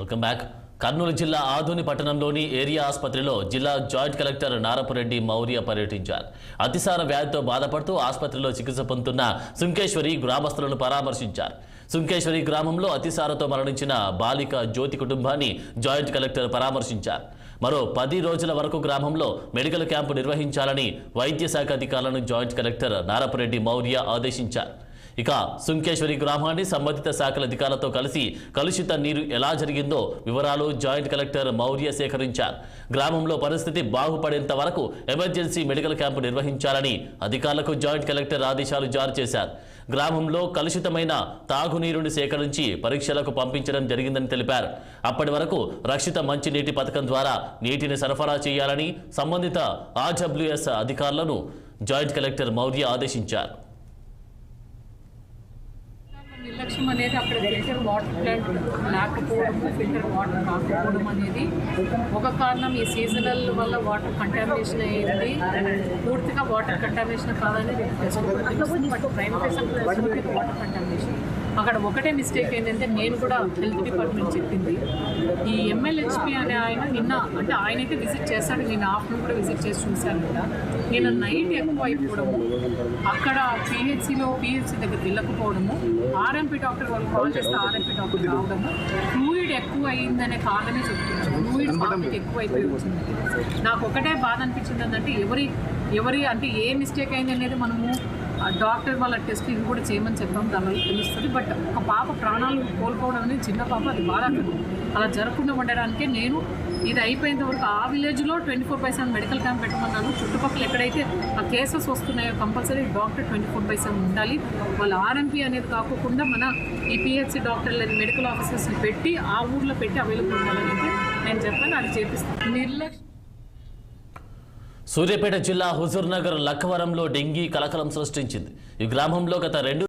Welcome back. Kurnool జిల్లా ఆదోని పట్టణంలోని area ఆసుపత్రిలో జిల్లా జాయింట్ కలెక్టర్ నారపురెడ్డి మౌర్య పర్యటించారు. అతిసార వ్యాధితో బాధపడుతూ ఆసుపత్రిలో చికిత్స పొందుతున్న సుంకేశ్వరి గ్రామస్తులను పరామర్శించారు. సుంకేశ్వరి గ్రామంలో అతిసారతో మరణించిన బాలిక జ్యోతి కుటుంబాన్ని జాయింట్ కలెక్టర్ పరామర్శించారు. మరో 10 రోజుల వరకు గ్రామంలో మెడికల్ క్యాంపు నిర్వహించాలని వైద్య శాఖ అధికారులను జాయింట్ కలెక్టర్ నారపురెడ్డి మౌర్య ఆదేశించారు. ఇక సుంకేశ్వరి గ్రామాన్ని సంబంధిత శాఖల అధికారులతో కలిసి కలుషిత నీరు ఎలా జరిగిందో వివరాలు జాయింట్ కలెక్టర్ మౌర్య సేకరించారు. గ్రామంలో పరిస్థితి బాగుపడేంత వరకు ఎమర్జెన్సీ మెడికల్ క్యాంపు నిర్వహించాలని అధికారులకు జాయింట్ కలెక్టర్ ఆదేశాలు జారీ చేశారు. గ్రామంలో కలుషితమైన తాగునీరుని సేకరించి పరీక్షలకు పంపించడం జరిగిందని తెలిపారు. అప్పటి వరకు రక్షిత మంచినీటి పథకం ద్వారా నీటిని సరఫరా చేయాలని సంబంధిత ఆర్డబ్ల్యూఎస్ అధికారులను జాయింట్ కలెక్టర్ మౌర్య ఆదేశించారు. నిర్లక్ష్యం అనేది అక్కడ ఫిల్టర్ వాటర్ ప్లాంట్ లేకపోవడం, ఫిల్టర్ వాటర్ రాకపోవడం అనేది ఒక కారణం. ఈ సీజనల్ వల్ల వాటర్ కంటామినేషన్ అయ్యింది. పూర్తిగా వాటర్ కంటామినేషన్ కాదని బట్ ప్రైవేట్ వాటర్ కంటామినేషన్ అక్కడ ఒకటే మిస్టేక్ ఏంటంటే నేను కూడా హెల్త్ డిపార్ట్మెంట్ చెప్పింది. ఈ ఎంఎల్హెచ్పి అనే ఆయన నిన్న అంటే ఆయనైతే విజిట్ చేశాడు, నేను ఆఫ్టర్నూన్ కూడా విజిట్ చేసి చూశాను కూడా. నిన్న నైట్ ఎక్కువ అయిపోవడము, అక్కడ పిహెచ్సి దగ్గర వెళ్ళకపోవడము, ఆర్ఎంపీ డాక్టర్ వాళ్ళు కాల్ చేస్తే ఆర్ఎంపీ డాక్టర్ రావడము, ఫ్లూయిడ్ ఎక్కువ అయిందనే కారణమే చెప్తున్నాను. ఫ్లూయిడ్ బాగా ఎక్కువ అయిపోయి వచ్చింది. నాకు ఒకటే బాధ అనిపించింది ఏంటంటే ఎవరి అంటే ఏ మిస్టేక్ అయింది అనేది మనము డాక్టర్ వాళ్ళ టెస్టింగ్ కూడా చేయమని చెప్పాం, దానివల్ల తెలుస్తుంది. బట్ ఒక పాప ప్రాణాలు కోల్పోవడం అనేది చిన్న పాప, అది బాధాకరం. అలా జరగకుండా ఉండడానికే నేను ఇది అయిపోయేంత వరకు ఆ విలేజ్లో 24/7 మెడికల్ క్యాంప్ పెట్టమన్నాను. చుట్టుపక్కల ఎక్కడైతే ఆ కేసెస్ వస్తున్నాయో కంపల్సరీ డాక్టర్ 24/7 ఉండాలి. వాళ్ళ ఆర్ఎంపీ అనేది కాకుండా మన ఈ పిహెచ్సి డాక్టర్లు మెడికల్ ఆఫీసర్స్ని పెట్టి ఆ ఊర్లో పెట్టి అవైలబుల్ ఉండాలని నేను చెప్పాను. అది చేపిస్తాను. నిర్లక్ష్యం. సూర్యాపేట జిల్లా హుజూర్ నగర్ లక్కవరంలో డెంగీ కలకలం సృష్టించింది. ఈ గ్రామంలో గత 2